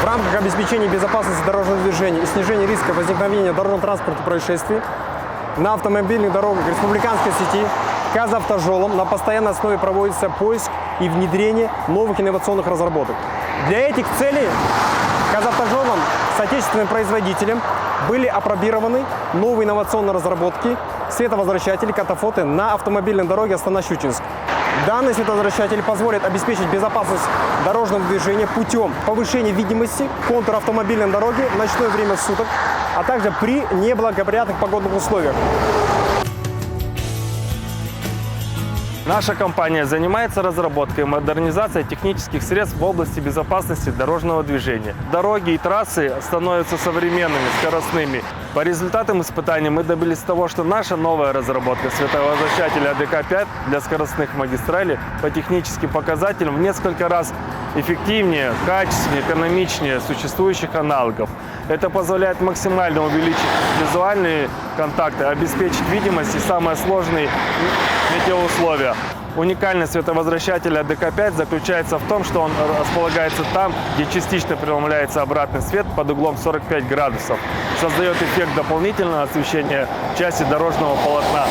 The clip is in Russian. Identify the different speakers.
Speaker 1: В рамках обеспечения безопасности дорожного движения и снижения риска возникновения дорожно-транспортных происшествий на автомобильных дорогах республиканской сети «Казавтожолом» на постоянной основе проводится поиск и внедрение новых инновационных разработок. Для этих целей «Казавтожолом» с отечественным производителем были апробированы новые инновационные разработки световозвращатели катафоты на автомобильной дороге Астана-Щучинск. Данный световозвращатель позволит обеспечить безопасность дорожного движения путем повышения видимости контура автомобильной дороги в ночное время суток, а также при неблагоприятных погодных условиях.
Speaker 2: Наша компания занимается разработкой и модернизацией технических средств в области безопасности дорожного движения. Дороги и трассы становятся современными, скоростными. По результатам испытаний мы добились того, что наша новая разработка световозвращателя АДК-5 для скоростных магистралей по техническим показателям в несколько раз эффективнее, качественнее, экономичнее существующих аналогов. Это позволяет максимально увеличить визуальные контакты, обеспечить видимость и самые сложные метеоусловия. Уникальность световозвращателя АДК-5 заключается в том, что он располагается там, где частично преломляется обратный свет под углом 45 градусов. Создает эффект дополнительного освещения части дорожного полотна.